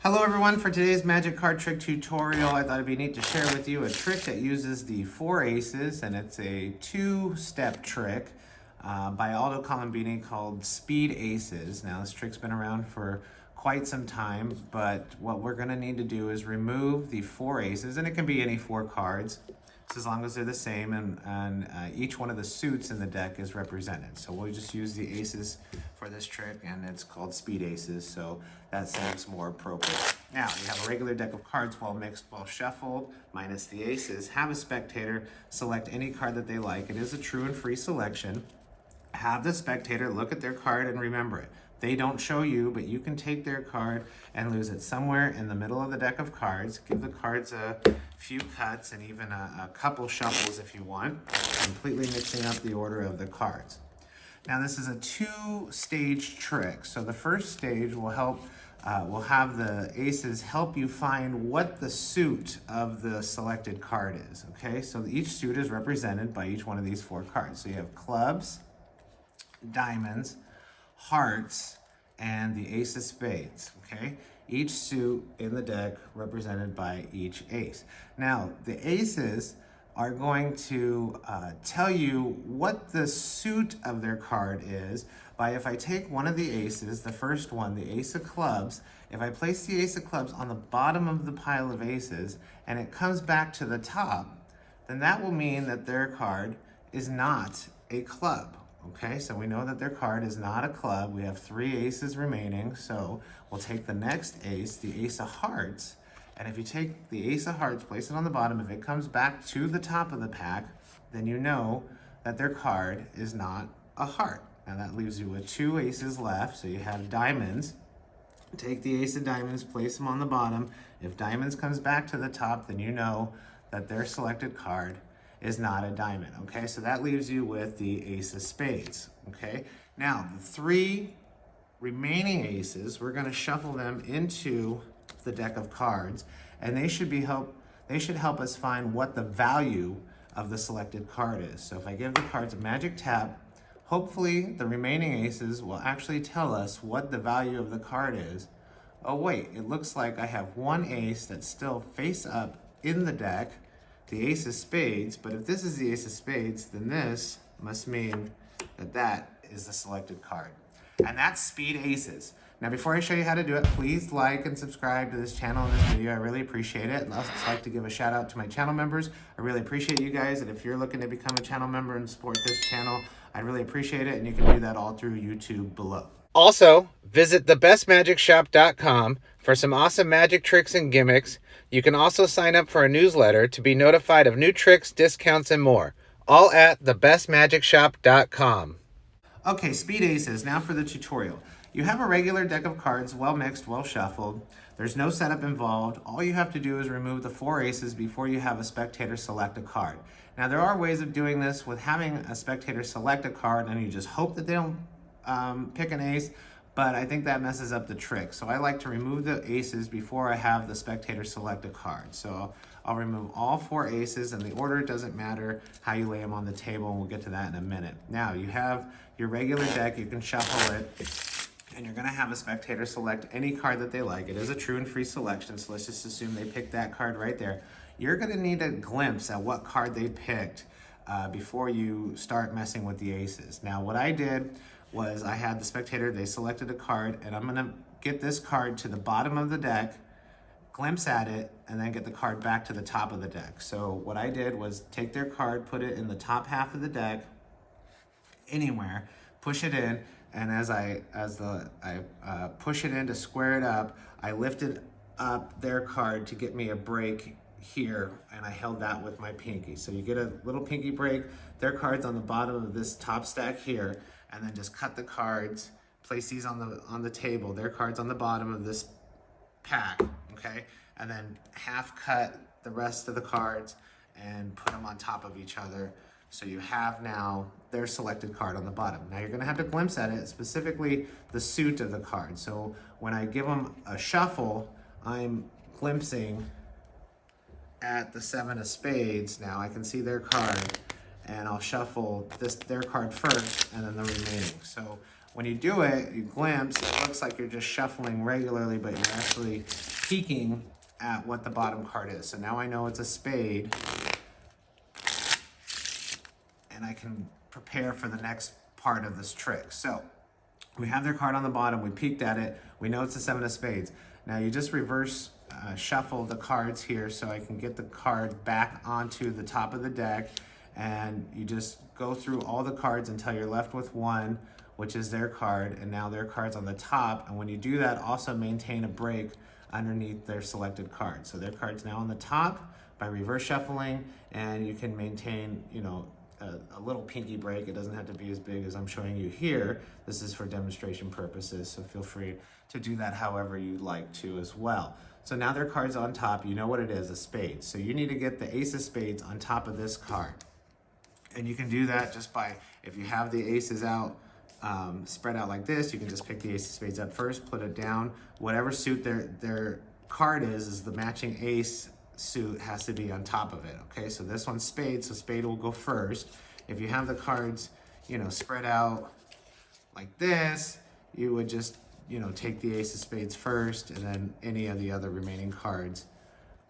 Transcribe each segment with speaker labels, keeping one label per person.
Speaker 1: Hello everyone, for today's magic card trick tutorial, I thought it'd be neat to share with you a trick that uses the 4 aces, and it's a 2-step trick by Aldo Colombini called Speed Aces. Now this trick's been around for quite some time, but what we're gonna need to do is remove the 4 aces, and it can be any 4 cards, as long as they're the same and each one of the suits in the deck is represented. So we'll just use the aces for this trick, and it's called Speed Aces, so that seems more appropriate. Now, you have a regular deck of cards, well mixed, well shuffled, minus the aces. Have a spectator select any card that they like. It is a true and free selection. Have the spectator look at their card and remember it. They don't show you, but you can take their card and lose it somewhere in the middle of the deck of cards. Give the cards a few cuts and even a couple shuffles if you want, completely mixing up the order of the cards. Now this is a 2-stage trick. So the first stage will have the aces help you find what the suit of the selected card is, okay? So each suit is represented by each one of these 4 cards. So you have clubs, diamonds, hearts, and the ace of spades, okay? Each suit in the deck represented by each ace. Now, the aces are going to tell you what the suit of their card is by, if I take one of the aces, the first one, the ace of clubs, if I place the ace of clubs on the bottom of the pile of aces and it comes back to the top, then that will mean that their card is not a club. Okay, so we know that their card is not a club. We have 3 aces remaining, so we'll take the next ace, the ace of hearts, and if you take the ace of hearts, place it on the bottom, if it comes back to the top of the pack, then you know that their card is not a heart. Now that leaves you with 2 aces left, so you have diamonds. Take the ace of diamonds, place them on the bottom. If diamonds comes back to the top, then you know that their selected card is not a diamond, okay? So that leaves you with the ace of spades, okay? Now, the 3 remaining aces, we're gonna shuffle them into the deck of cards, and they should help us find what the value of the selected card is. So if I give the cards a magic tap, hopefully the remaining aces will actually tell us what the value of the card is. Oh wait, it looks like I have 1 ace that's still face up in the deck, the ace of spades, but if this is the ace of spades, then this must mean that that is the selected card. And that's Speed Aces. Now before I show you how to do it, please like and subscribe to this channel and this video. I really appreciate it. And I'd also like to give a shout out to my channel members. I really appreciate you guys, and if you're looking to become a channel member and support this channel, I'd really appreciate it, and you can do that all through YouTube below. Also, visit thebestmagicshop.com for some awesome magic tricks and gimmicks. You can also sign up for a newsletter to be notified of new tricks, discounts, and more. All at thebestmagicshop.com. Okay, Speed Aces, now for the tutorial. You have a regular deck of cards, well mixed, well shuffled. There's no setup involved. All you have to do is remove the 4 aces before you have a spectator select a card. Now there are ways of doing this with having a spectator select a card and you just hope that they don't pick an ace, but I think that messes up the trick. So I like to remove the aces before I have the spectator select a card. So I'll remove all 4 aces, and the order doesn't matter how you lay them on the table, and we'll get to that in a minute. Now you have your regular deck, you can shuffle it, and you're gonna have a spectator select any card that they like. It is a true and free selection, so let's just assume they picked that card right there. You're gonna need a glimpse at what card they picked before you start messing with the aces. Now what I did was I had the spectator, they selected a card, and I'm gonna get this card to the bottom of the deck, glimpse at it, and then get the card back to the top of the deck. So what I did was take their card, put it in the top half of the deck, anywhere, push it in, and as I push it in to square it up, I lifted up their card to get me a break here, and I held that with my pinky. So you get a little pinky break, their card's on the bottom of this top stack here, and then just cut the cards, place these on the table, their card's on the bottom of this pack, okay? And then half cut the rest of the cards and put them on top of each other. So you have now their selected card on the bottom. Now you're gonna have to glimpse at it, specifically the suit of the card. So when I give them a shuffle, I'm glimpsing at the 7 of spades. Now I can see their card, and I'll shuffle their card first and then the remaining. So When you do it, you glimpse, it looks like you're just shuffling regularly, but you're actually peeking at what the bottom card is. So now I know it's a spade, and I can prepare for the next part of this trick. So we have their card on the bottom, we peeked at it, we know it's the 7 of spades. Now you just reverse shuffle the cards here so I can get the card back onto the top of the deck, and you just go through all the cards until you're left with one, which is their card, and now their card's on the top. And when you do that, also maintain a break underneath their selected card. So their card's now on the top by reverse shuffling, and you can maintain, you know, a little pinky break. It doesn't have to be as big as I'm showing you here. This is for demonstration purposes, so feel free to do that however you'd like to as well. So now their card's on top, you know what it is, a spade. So you need to get the ace of spades on top of this card. And you can do that just by, if you have the aces out, spread out like this, you can just pick the ace of spades up first, put it down. Whatever suit their card is the matching ace suit has to be on top of it, okay? So this one's spade, so spade will go first. If you have the cards, you know, spread out like this, you would just, you know, take the ace of spades first and then any of the other remaining cards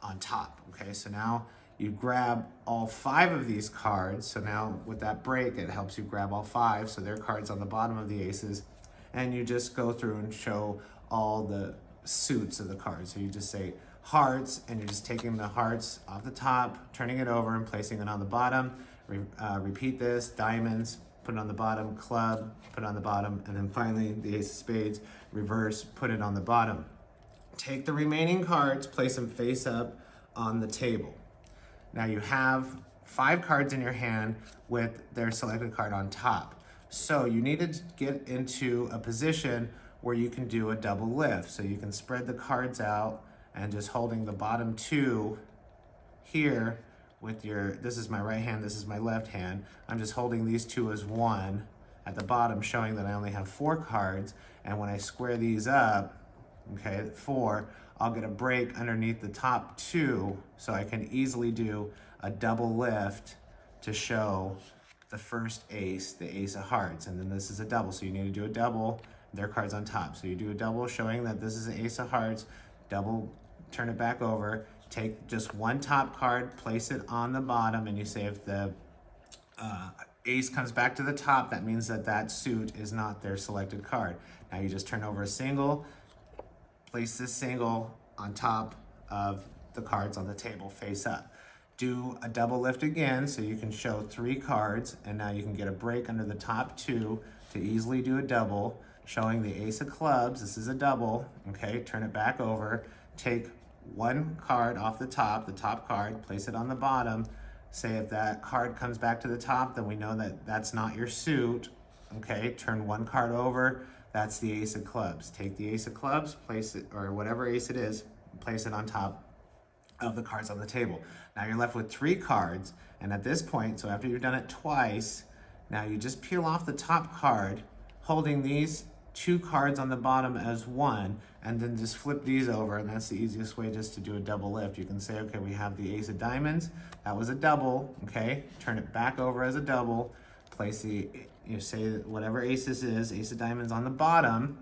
Speaker 1: on top, okay? So now you grab all 5 of these cards. So now with that break, it helps you grab all 5. So their cards on the bottom of the aces, and you just go through and show all the suits of the cards. So you just say hearts, and you're just taking the hearts off the top, turning it over and placing it on the bottom. Repeat this, diamonds, put it on the bottom, club, put it on the bottom, and then finally the ace of spades, reverse, put it on the bottom. Take the remaining cards, place them face up on the table. Now you have 5 cards in your hand with their selected card on top. So you need to get into a position where you can do a double lift. So you can spread the cards out and just holding the bottom 2 here with your, this is my right hand, this is my left hand. I'm just holding these 2 as one at the bottom, showing that I only have 4 cards. And when I square these up, okay, 4, I'll get a break underneath the top 2, so I can easily do a double lift to show the first ace, the ace of hearts. And then this is a double, so you need to do a double, their card's on top. So you do a double showing that this is an ace of hearts, double, turn it back over, take just one top card, place it on the bottom, and you say if the ace comes back to the top, that means that that suit is not their selected card. Now you just turn over a single, place this single on top of the cards on the table face up. Do a double lift again so you can show 3 cards, and now you can get a break under the top 2 to easily do a double, showing the ace of clubs. This is a double, okay? Turn it back over, take one card off the top card, place it on the bottom. Say if that card comes back to the top, then we know that that's not your suit, okay? Turn one card over, that's the ace of clubs. Take the ace of clubs, place it, or whatever ace it is, place it on top of the cards on the table. Now you're left with 3 cards, and at this point, so after you've done it twice, now you just peel off the top card, holding these 2 cards on the bottom as one, and then just flip these over, and that's the easiest way just to do a double lift. You can say, okay, we have the ace of diamonds, that was a double, okay? Turn it back over as a double, place the, you say whatever ace this is, ace of diamonds on the bottom.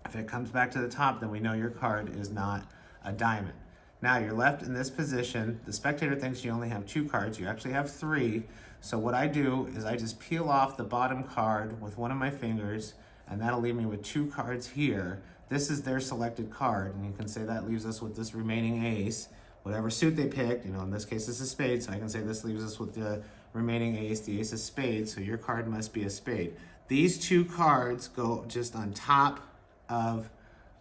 Speaker 1: If it comes back to the top, then we know your card is not a diamond. Now you're left in this position. The spectator thinks you only have 2 cards, you actually have 3. So what I do is I just peel off the bottom card with one of my fingers, and that'll leave me with 2 cards here. This is their selected card, and you can say that leaves us with this remaining ace. Whatever suit they picked, you know, in this case this is spade, so I can say this leaves us with the remaining ace, the ace of spades, so your card must be a spade. These 2 cards go just on top of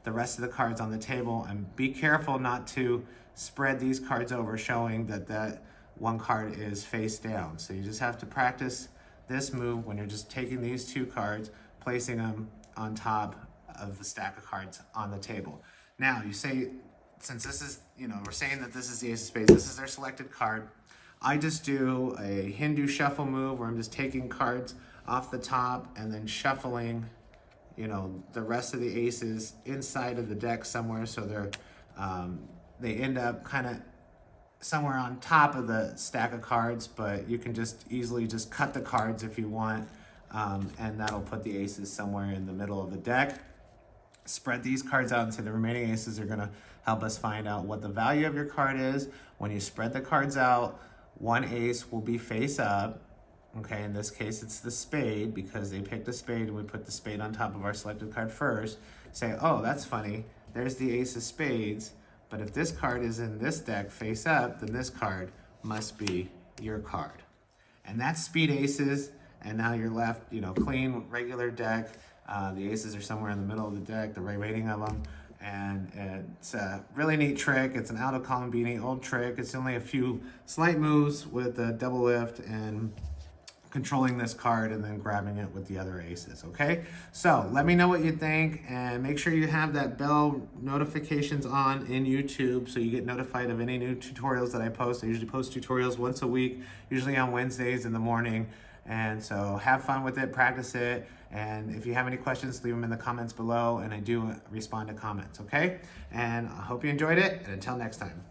Speaker 1: the rest of the cards on the table, and be careful not to spread these cards over, showing that that one card is face down. So you just have to practice this move when you're just taking these 2 cards, placing them on top of the stack of cards on the table. Now you say, since this is, you know, we're saying that this is the ace of spades, this is their selected card, I just do a Hindu shuffle move where I'm just taking cards off the top and then shuffling, you know, the rest of the aces inside of the deck somewhere, so they're they end up kind of somewhere on top of the stack of cards, but you can just easily just cut the cards if you want and that'll put the aces somewhere in the middle of the deck. Spread these cards out into the remaining aces are gonna help us find out what the value of your card is. When you spread the cards out, one ace will be face up. Okay, in this case, it's the spade because they picked a spade and we put the spade on top of our selected card first. Say, oh, that's funny. There's the ace of spades. But if this card is in this deck face up, then this card must be your card. And that's speed aces. And now you're left, clean, regular deck. The aces are somewhere in the middle of the deck, the rating of them. And it's a really neat trick. It's an Aldo Colombini old trick. It's only a few slight moves with the double lift and controlling this card and then grabbing it with the other aces, okay? So let me know what you think, and make sure you have that bell notifications on in YouTube so you get notified of any new tutorials that I post. I usually post tutorials once a week, usually on Wednesdays in the morning. And so have fun with it, practice it, and if you have any questions, leave them in the comments below, and I do respond to comments, okay? And I hope you enjoyed it, and until next time.